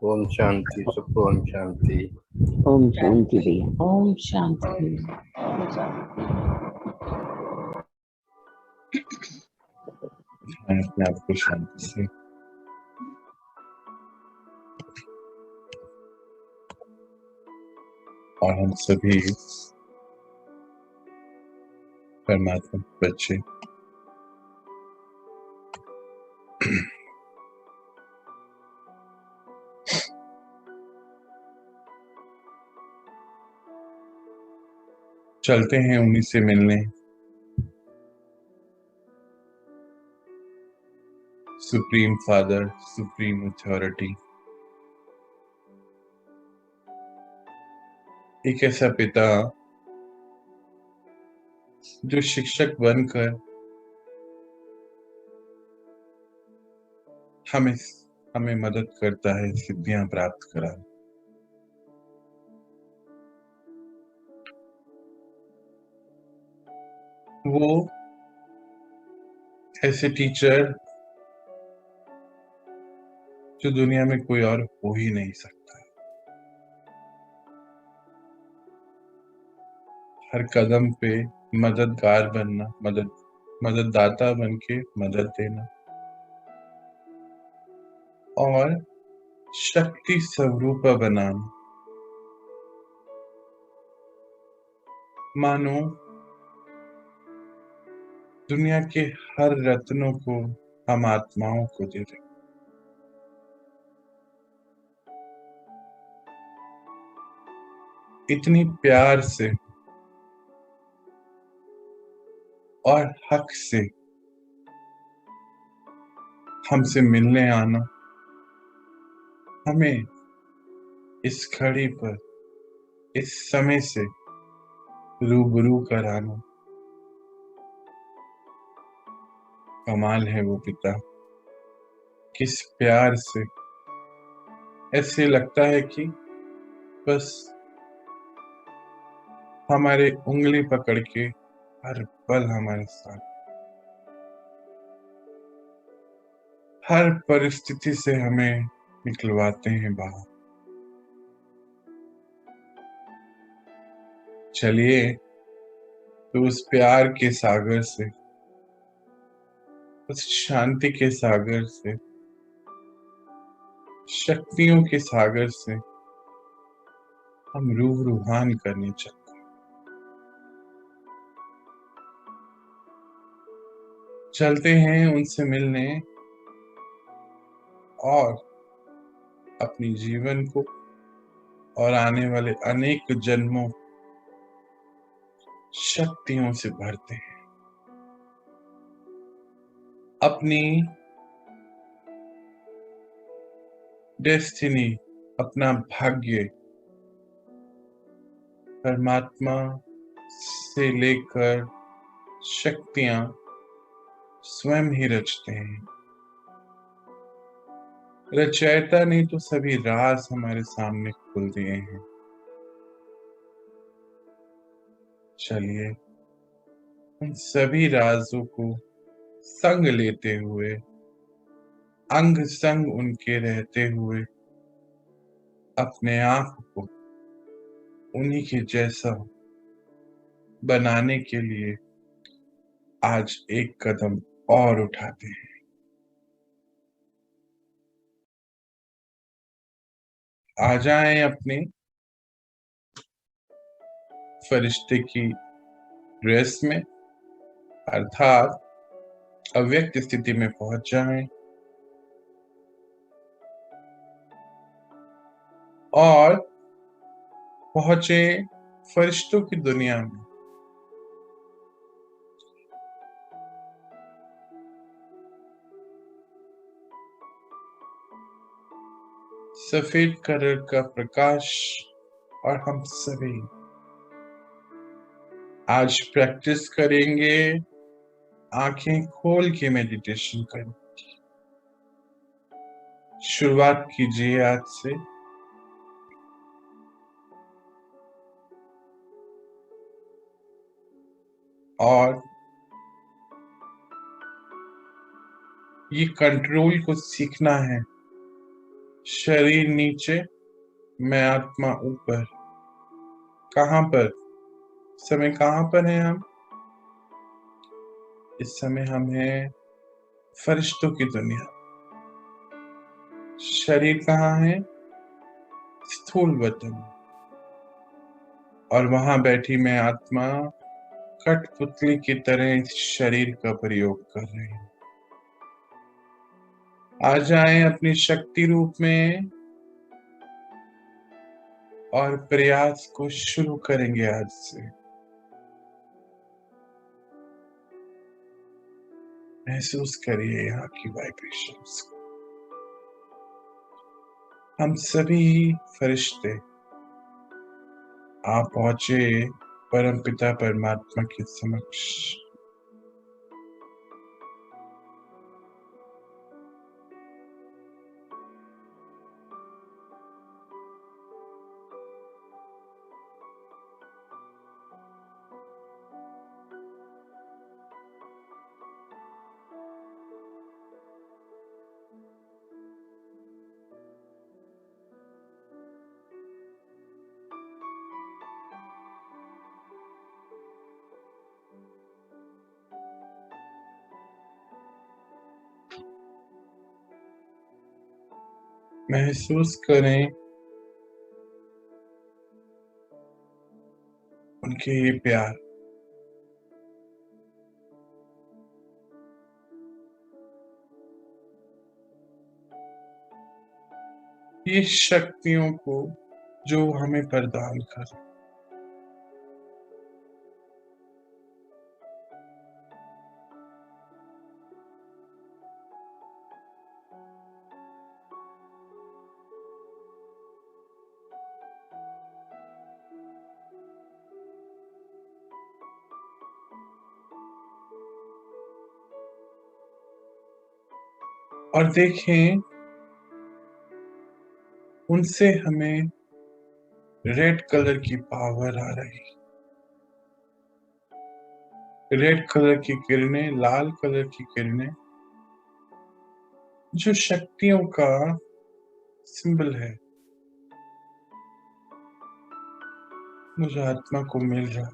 ओम शांति, सबको ओम शांति। ओम शांति भैया। ओम शांति। अपने आप को शांति से और हम सभी परमात्मा के बच्चे चलते हैं उन्हीं से मिलने, सुप्रीम फादर, सुप्रीम अथॉरिटी, एक ऐसा पिता जो शिक्षक बनकर हमें मदद करता है सिद्धियां प्राप्त करा। वो ऐसे टीचर जो दुनिया में कोई और हो ही नहीं सकता। हर कदम पे मददगार बनना, मदददाता बन के मदद देना और शक्ति स्वरूप बनाना। मानो दुनिया के हर रत्नों को हम आत्माओं को दे रहे। इतनी प्यार से और हक से हमसे मिलने आना, हमें इस घड़ी पर इस समय से रूबरू कराना, कमाल है वो पिता। किस प्यार से, ऐसे लगता है कि बस हमारे उंगली पकड़ के हर पल हमारे साथ, हर परिस्थिति से हमें निकलवाते हैं बाहर। चलिए तो उस प्यार के सागर से, उस शांति के सागर से, शक्तियों के सागर से हम रूहान करने चलते। चलते हैं उनसे मिलने और अपनी जीवन को और आने वाले अनेक जन्मों शक्तियों से भरते हैं। अपनी डेस्टिनी, अपना भाग्य परमात्मा से लेकर शक्तियां स्वयं ही रचते हैं। रचयिता ने तो सभी राज हमारे सामने खोल दिए हैं। चलिए उन सभी राजों को संग लेते हुए, अंग संग उनके रहते हुए, अपने आप को उन्हीं के जैसा बनाने के लिए आज एक कदम और उठाते हैं। आ जाएं अपने फरिश्ते की ड्रेस में, अर्थात अव्यक्त स्थिति में पहुंच जाएं और पहुंचे फरिश्तों की दुनिया में। सफेद कलर का प्रकाश और हम सभी आज प्रैक्टिस करेंगे आंखें खोल के मेडिटेशन करने की। शुरुआत कीजिए आज से। और ये कंट्रोल को सीखना है शरीर नीचे, मैं आत्मा ऊपर। कहाँ पर? समय कहाँ पर है हम? इस समय हम हैं फरिश्तों की दुनिया। शरीर कहाँ है? स्थूल वतन। और वहां बैठी मैं आत्मा कठपुतली की तरह इस शरीर का प्रयोग कर रही हूँ। आ जाएं अपनी शक्ति रूप में और प्रयास को शुरू करेंगे आज से। महसूस करिए यहाँ की वाइब्रेशंस को। हम सभी फरिश्ते आप पहुंचे परमपिता परमात्मा के समक्ष। महसूस करें उनके ये प्यार। ये शक्तियों को जो हमें प्रदान कर। और देखें उनसे हमें रेड कलर की पावर आ रही। रेड कलर की किरणें, लाल कलर की किरणें, जो शक्तियों का सिंबल है, मुझे आत्मा को मिल रहा।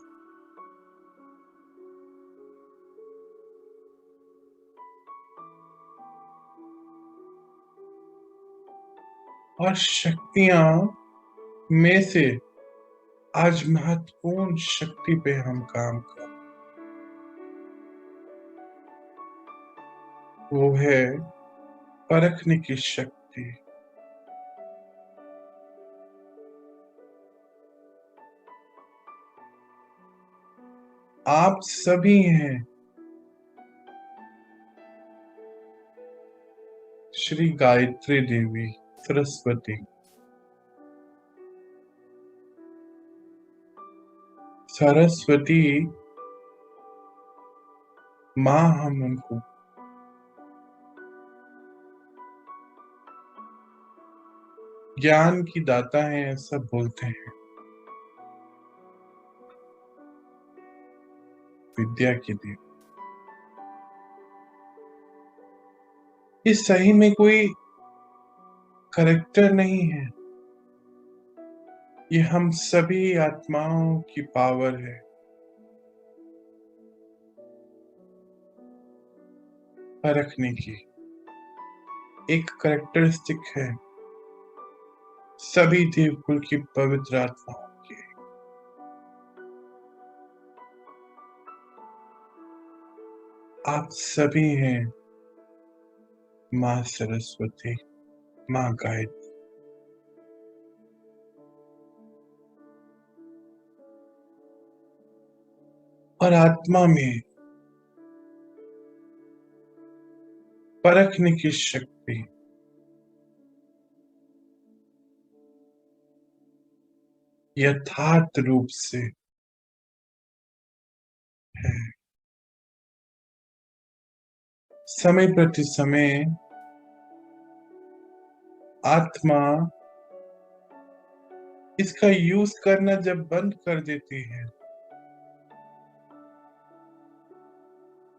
और शक्तियां में से आज महत्वपूर्ण शक्ति पे हम काम कर, वो है परखने की शक्ति। आप सभी हैं श्री गायत्री देवी सरस्वती। सरस्वती माँ हम उनको ज्ञान की दाता है ऐसा बोलते हैं, विद्या की देवी। ये सही में कोई करेक्टर नहीं है, ये हम सभी आत्माओं की पावर है। परखने की एक करेक्टरिस्टिक है सभी देवकुल की पवित्र आत्माओं की। आप सभी हैं माँ सरस्वती, माँ गायत्री। और आत्मा में परखने की शक्ति यथार्थ रूप से है। समय प्रति समय आत्मा इसका यूज करना जब बंद कर देती है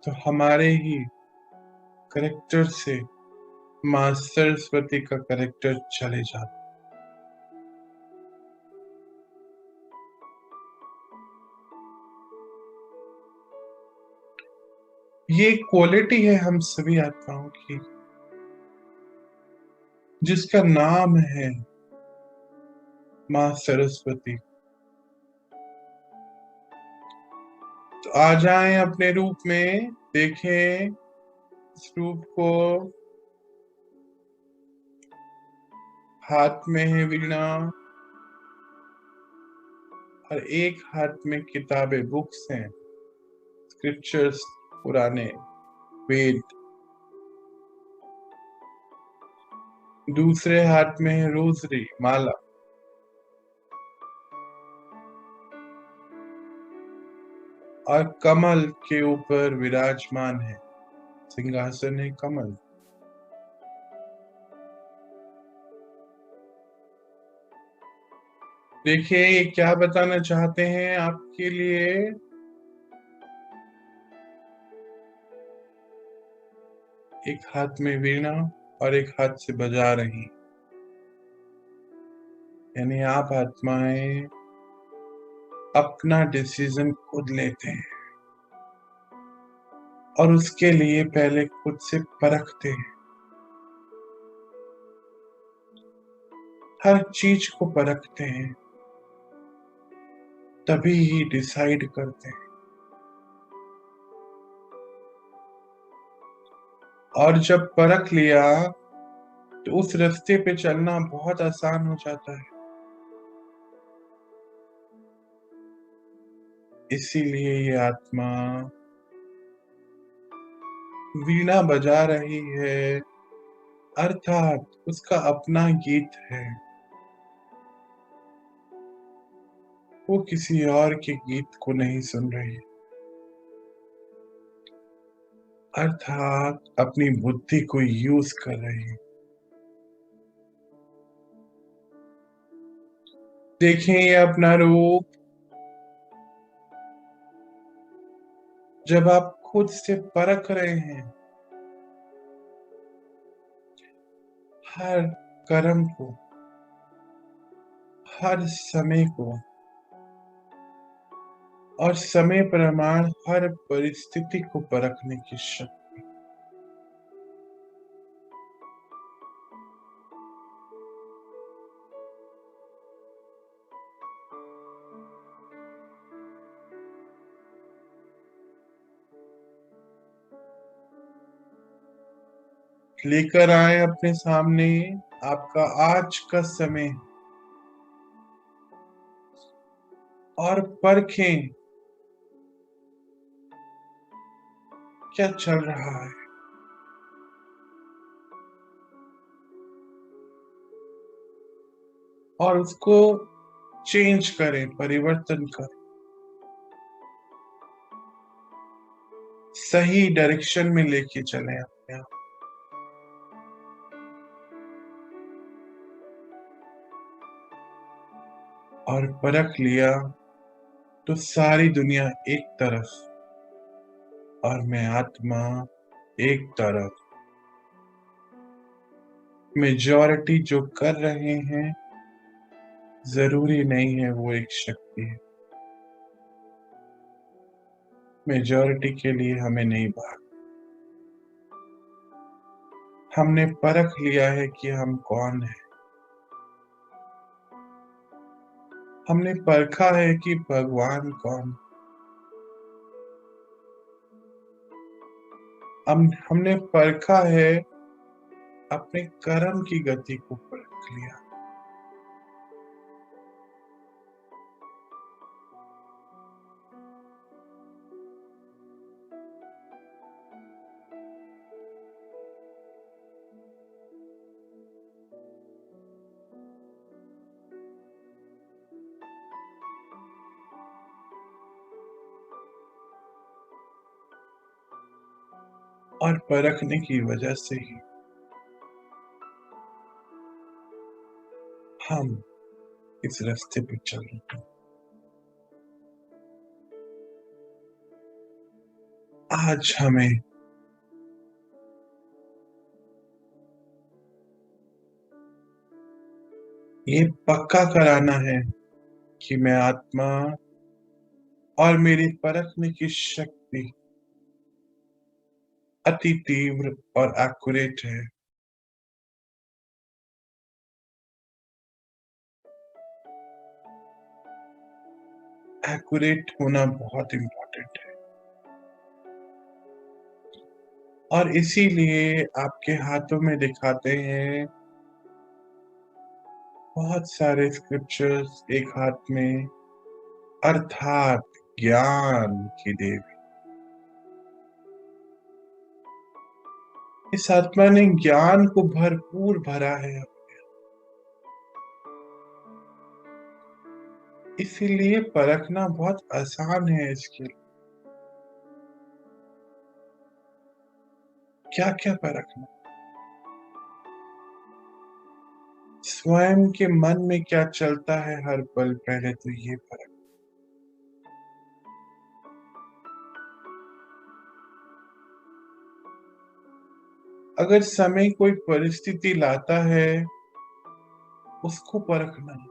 तो हमारे ही करेक्टर से माँ सरस्वती का कैरेक्टर चले जाता। ये क्वालिटी है हम सभी आत्माओं की, जिसका नाम है माँ सरस्वती। तो आ जाएं अपने रूप में, देखें इस रूप को। हाथ में है वीणा और एक हाथ में किताबें, बुक्स हैं, स्क्रिप्चर्स, पुराने वेद। दूसरे हाथ में है रोजरी, माला। और कमल के ऊपर विराजमान है, सिंहासन है कमल। देखिए ये क्या बताना चाहते हैं आपके लिए। एक हाथ में वीणा और एक हाथ से बजा रही, यानी आप आत्माएं अपना डिसीजन खुद लेते हैं और उसके लिए पहले खुद से परखते हैं। हर चीज को परखते हैं, तभी ही डिसाइड करते हैं। और जब परख लिया तो उस रास्ते पे चलना बहुत आसान हो जाता है। इसीलिए ये आत्मा वीणा बजा रही है, अर्थात उसका अपना गीत है, वो किसी और के गीत को नहीं सुन रही, अर्थात अपनी बुद्धि को यूज कर रही है। देखें ये अपना रूप, जब आप खुद से परख रहे हैं हर कर्म को, हर समय को, और समय प्रमाण हर परिस्थिति को परखने की शक्ति। लेकर आए अपने सामने आपका आज का समय और परखें क्या चल रहा है। और उसको चेंज करें, परिवर्तन करें, सही डायरेक्शन में लेके चलें अपने आप। और परख लिया तो सारी दुनिया एक तरफ और मैं आत्मा एक तरफ। मेजॉरिटी जो कर रहे हैं जरूरी नहीं है वो एक शक्ति है। मेजॉरिटी के लिए हमें नहीं भाग, हमने परख लिया है कि हम कौन है। हमने परखा है कि भगवान कौन। हमने परखा है, अपने कर्म की गति को परख लिया। और परखने की वजह से ही हम इस रास्ते पे चल रहे हैं। आज हमें ये पक्का कराना है कि मैं आत्मा और मेरी परखने की शक्ति अति तीव्र और एक्यूरेट है। एक्यूरेट होना बहुत इंपॉर्टेंट है और इसीलिए आपके हाथों में दिखाते हैं बहुत सारे स्क्रिप्चर्स एक हाथ में, अर्थात ज्ञान की देवी। इस आत्मा ने ज्ञान को भरपूर भरा है, इसीलिए परखना बहुत आसान है। इसके क्या क्या परखना, स्वयं के मन में क्या चलता है हर पल, पहले तो ये परख। अगर समय कोई परिस्थिति लाता है उसको परखना।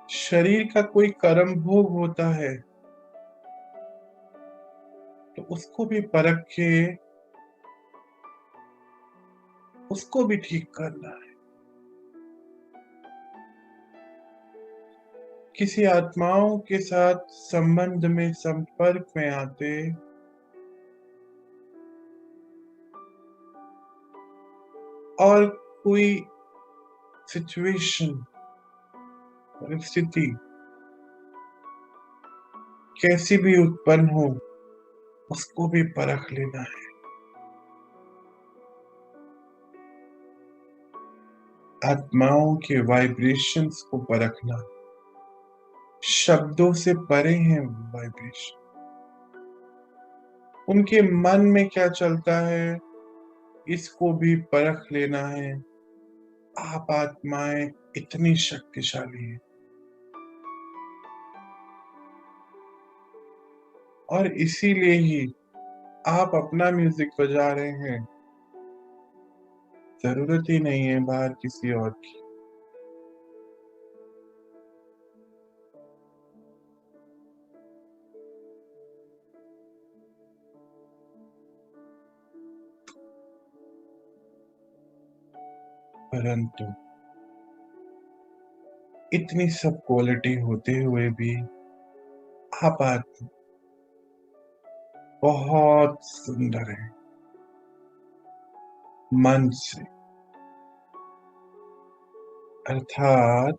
शरीर का कोई कर्म भोग होता है तो उसको भी परख के उसको भी ठीक करना है। किसी आत्माओं के साथ संबंध में, संपर्क में आते और कोई सिचुएशन, परिस्थिति कैसी भी उत्पन्न हो उसको भी परख लेना है। आत्माओं के वाइब्रेशंस को परखना, शब्दों से परे हैं वाइब्रेशन, उनके मन में क्या चलता है इसको भी परख लेना है। आप आत्माएं इतनी शक्तिशाली हैं और इसीलिए ही आप अपना म्यूजिक बजा रहे हैं, जरूरत ही नहीं है बाहर किसी और की। परंतु इतनी सब क्वालिटी होते हुए भी आप आत्मा बहुत सुंदर है मन से, अर्थात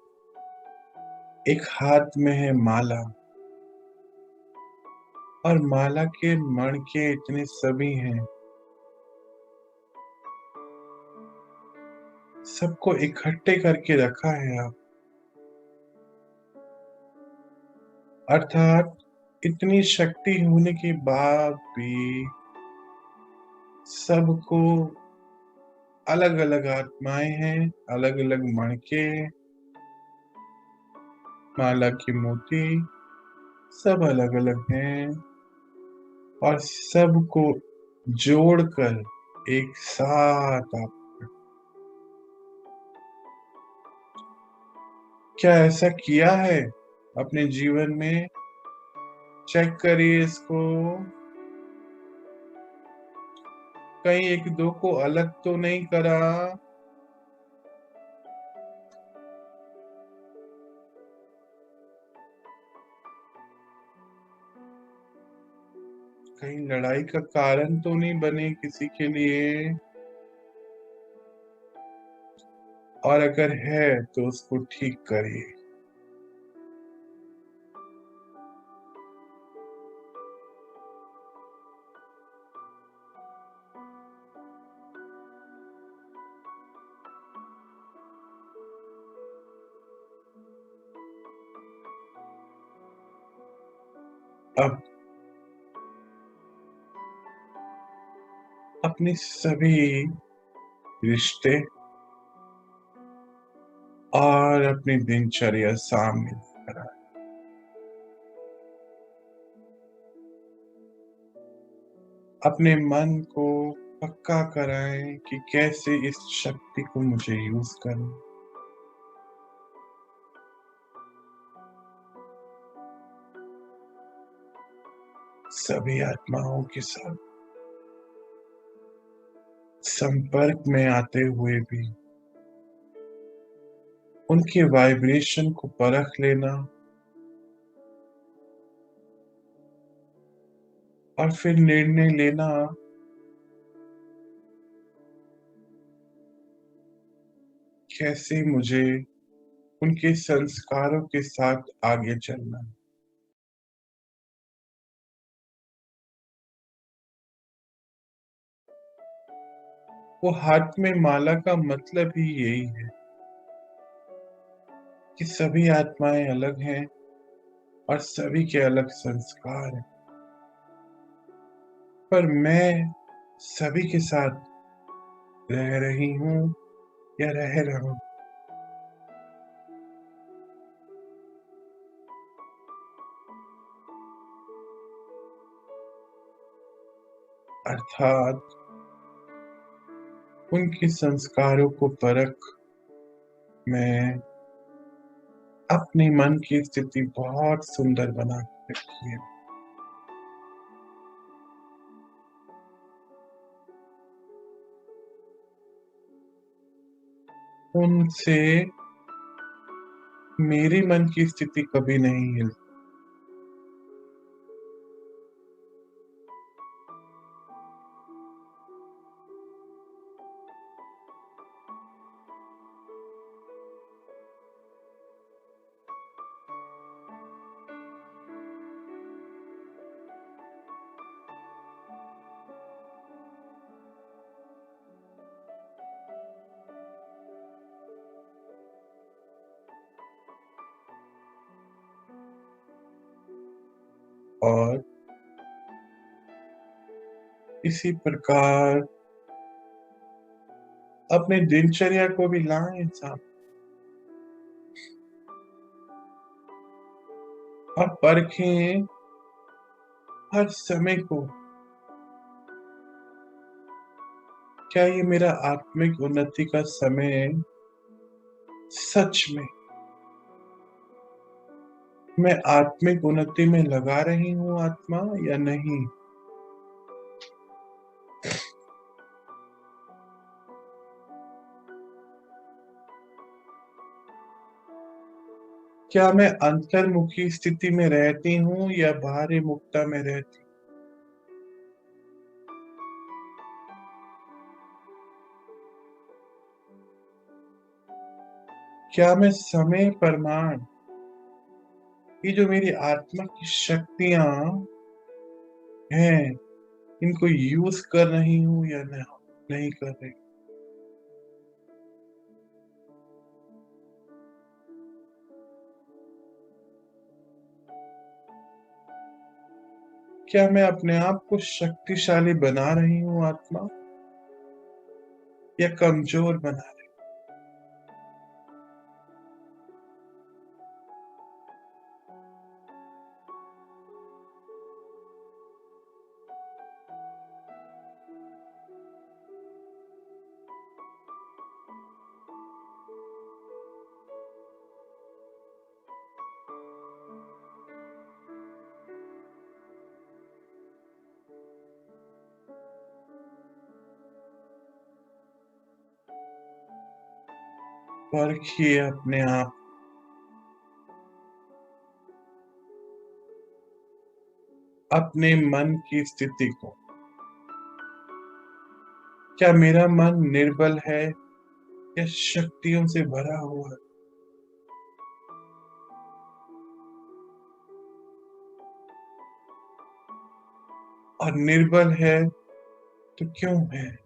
एक हाथ में है माला और माला के मणके इतने सभी हैं, सबको इकट्ठे करके रखा है आप, अर्थात इतनी शक्ति होने के बाद भी सबको अलग अलग आत्माएं हैं, अलग अलग मणके, माला की मोती सब अलग अलग हैं और सबको जोड़कर एक साथ आप, क्या ऐसा किया है अपने जीवन में? चेक करिए इसको, कहीं एक दो को अलग तो नहीं करा? कहीं लड़ाई का कारण तो नहीं बने किसी के लिए? और अगर है तो उसको ठीक करिए। अब अपने सभी रिश्ते और अपनी दिनचर्या सामने करा, अपने मन को पक्का कराएं कि कैसे इस शक्ति को मुझे यूज करना। सभी आत्माओं के साथ संपर्क में आते हुए भी उनके वाइब्रेशन को परख लेना और फिर निर्णय लेना कैसे मुझे उनके संस्कारों के साथ आगे चलना है। वो हाथ में माला का मतलब ही यही है कि सभी आत्माएं अलग हैं और सभी के अलग संस्कार हैं, पर मैं सभी के साथ रह रही हूँ या रह रहा हूँ। अर्थात उनके संस्कारों को परख मैं अपने मन की स्थिति बहुत सुंदर बना के रखी है। उनसे मेरे मन की स्थिति कभी नहीं हिलती। और इसी प्रकार अपने दिनचर्या को भी लाएं साथ और परखें हर समय को, क्या ये मेरा आत्मिक उन्नति का समय सच में मैं आत्मिक उन्नति में लगा रही हूँ आत्मा या नहीं। क्या मैं अंतर्मुखी स्थिति में रहती हूँ या बाहरी मुक्ता में रहती हूँ। क्या मैं समय प्रमाण ये जो मेरी आत्मा की शक्तियां हैं इनको यूज कर रही हूँ या नहीं कर रही। क्या मैं अपने आप को शक्तिशाली बना रही हूँ आत्मा या कमजोर बना रही। परखिए अपने आप, अपने मन की स्थिति को। क्या मेरा मन निर्बल है या शक्तियों से भरा हुआ है। और निर्बल है तो क्यों है।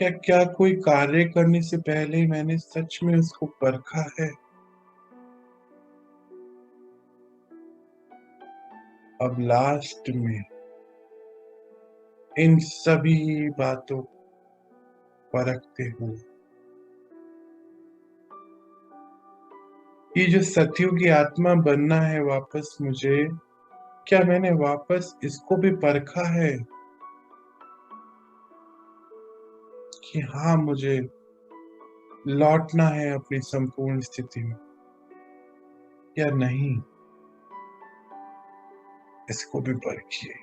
क्या कोई कार्य करने से पहले मैंने सच में उसको परखा है। अब लास्ट में इन सभी बातों को परखते हुए ये जो सतयुगी आत्मा बनना है वापस मुझे, क्या मैंने वापस इसको भी परखा है कि हाँ मुझे लौटना है अपनी संपूर्ण स्थिति में, या नहीं? इसको भी परखिए।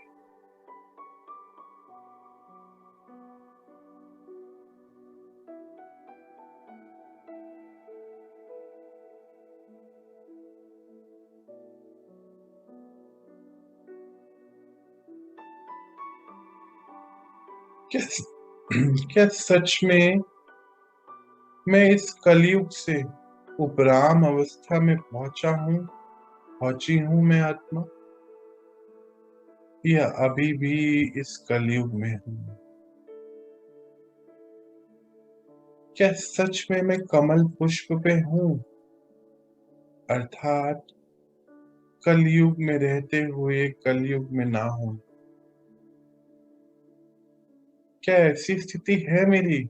क्या क्या सच में मैं इस कलयुग से उपराम अवस्था में पहुंची हूं मैं आत्मा, या अभी भी इस कलयुग में हूं? क्या सच में मैं कमल पुष्प पे हूं, अर्थात कलयुग में रहते हुए कलयुग में ना हूं? क्या ऐसी स्थिति है मेरी?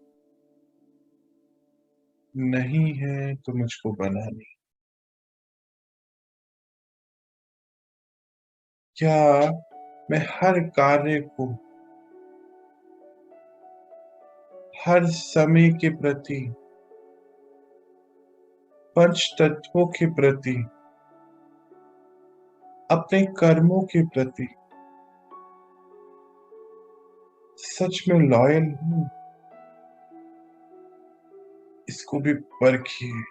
नहीं है तो मुझको बनानी। क्या मैं हर कार्य को हर समय के प्रति, पंच तत्वों के प्रति, अपने कर्मों के प्रति सच में लॉयल हूं? इसको भी परखिए।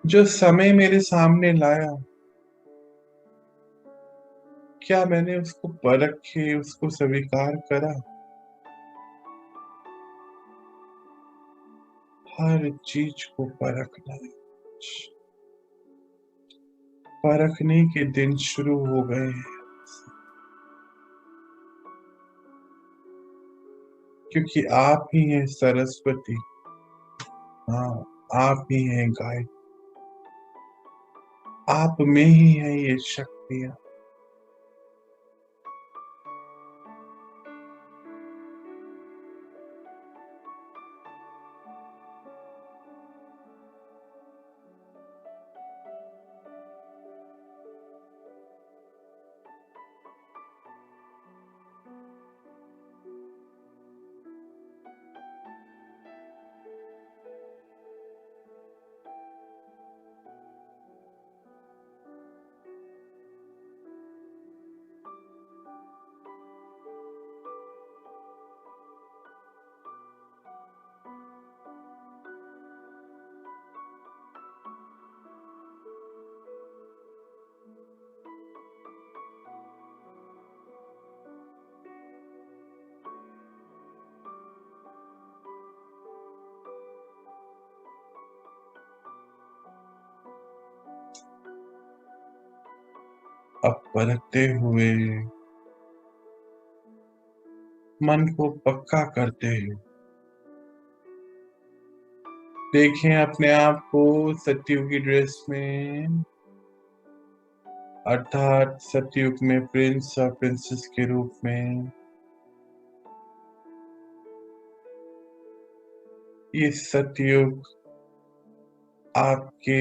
जो समय मेरे सामने लाया, क्या मैंने उसको परख के उसको स्वीकार करा? हर चीज को परखना है। परखने के दिन शुरू हो गए हैं, क्योंकि आप ही हैं सरस्वती। हाँ, आप ही हैं गाय, आप में ही है ये शक्तियां। अब परखते हुए, मन को पक्का करते हुए, देखें अपने आप को सतयुगी ड्रेस में, अर्थात सतयुग में प्रिंस और प्रिंसेस के रूप में। ये सतयुग आपके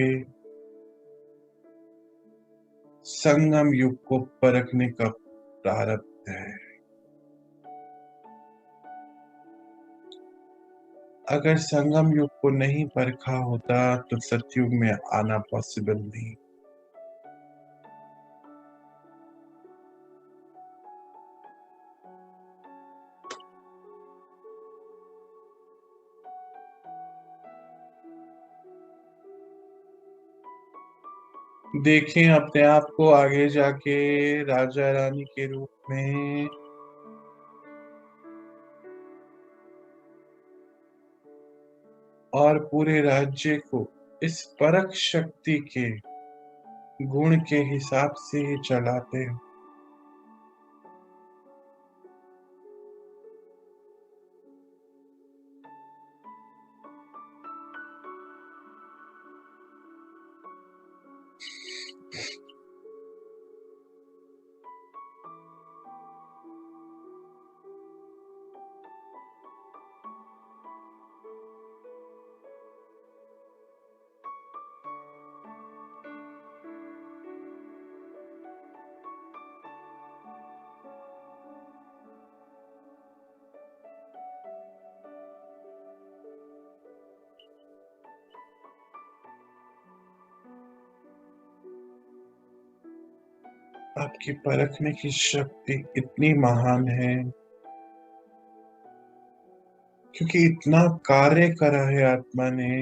संगम युग को परखने का प्रारब्ध है। अगर संगम युग को नहीं परखा होता तो सतयुग में आना पॉसिबल नहीं। देखें अपने आप को आगे जाके राजा रानी के रूप में, और पूरे राज्य को इस परख शक्ति के गुण के हिसाब से ही चलाते हो। आपकी परखने की शक्ति इतनी महान है क्योंकि इतना कार्य करा है आत्मा ने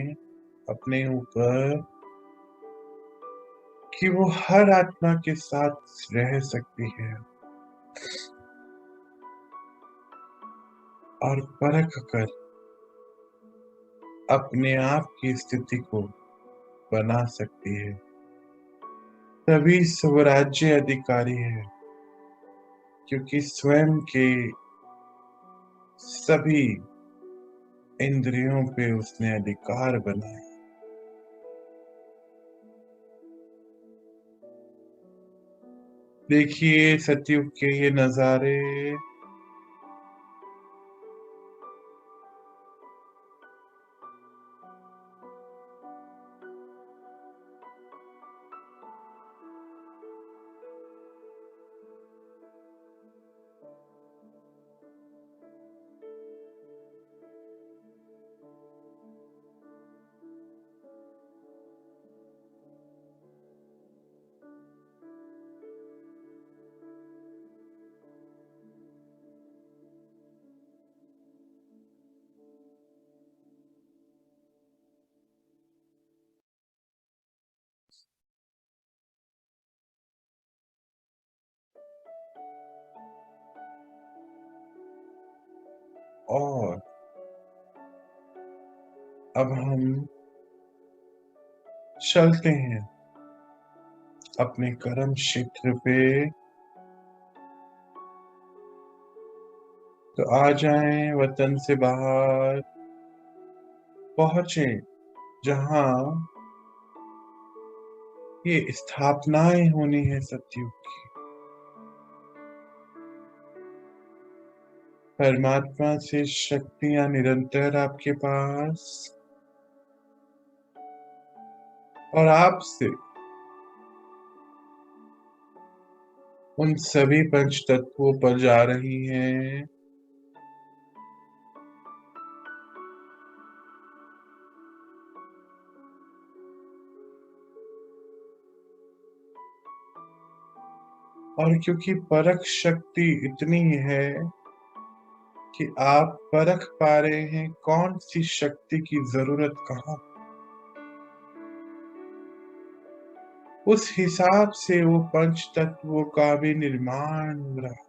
अपने ऊपर कि वो हर आत्मा के साथ रह सकती है और परख कर अपने आप की स्थिति को बना सकती है। तभी स्वराज्य अधिकारी है क्योंकि स्वयं के सभी इंद्रियों पे उसने अधिकार बनाया। देखिए सतयुग के ये नजारे, और अब हम चलते हैं अपने कर्म क्षेत्र पे। तो आ जाएं वतन से बाहर, पहुंचे जहां ये स्थापनाएं होनी है सतयुग की। परमात्मा से शक्तियां निरंतर आपके पास और आपसे उन सभी पंच तत्वों पर जा रही हैं और क्योंकि परख शक्ति इतनी है कि आप परख पा रहे हैं कौन सी शक्ति की जरूरत कहाँ, उस हिसाब से वो पंच तत्वों का भी निर्माण हो रहा है।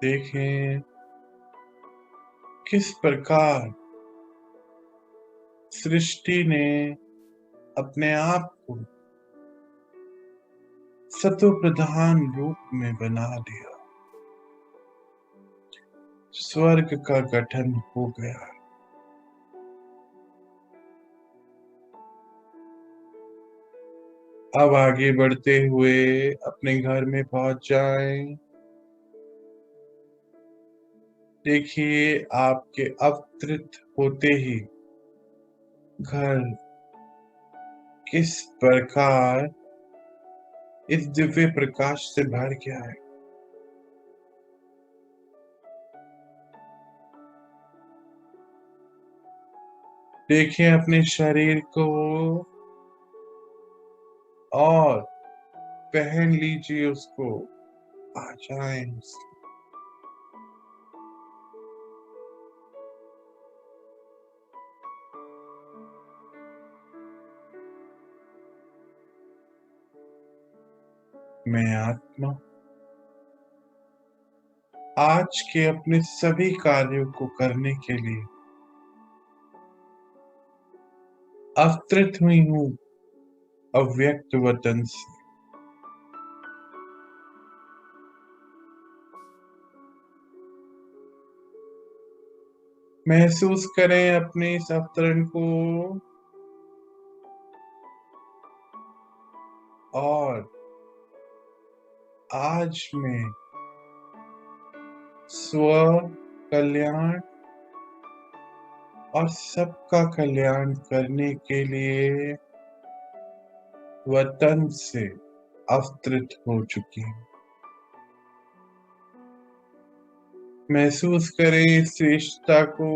देखें किस प्रकार सृष्टि ने अपने आप को सतो प्रधान रूप में बना दिया, स्वर्ग का गठन हो गया। अब आगे बढ़ते हुए अपने घर में पहुंच जाएं। देखिए आपके अवतरित होते ही घर किस प्रकार इस दिव्य प्रकाश से भर गया है। देखिए अपने शरीर को और पहन लीजिए उसको, आ जाए मैं आत्मा आज के अपने सभी कार्यों को करने के लिए अवतरित हुई हूँ अव्यक्त वतन से। महसूस करें अपने इस अवतरण को और आज मैं स्व कल्याण और सबका कल्याण करने के लिए वतन से अवतरित हो चुकी हूँ। महसूस करें इस श्रेष्ठता को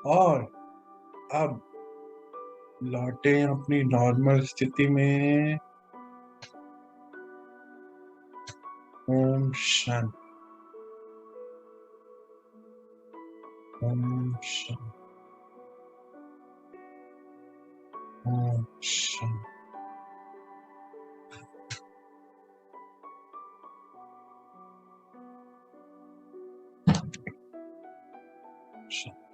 और अब लौटे अपनी नॉर्मल स्थिति में। ओम शांति। ओम शांति। ओम शांति। शांति।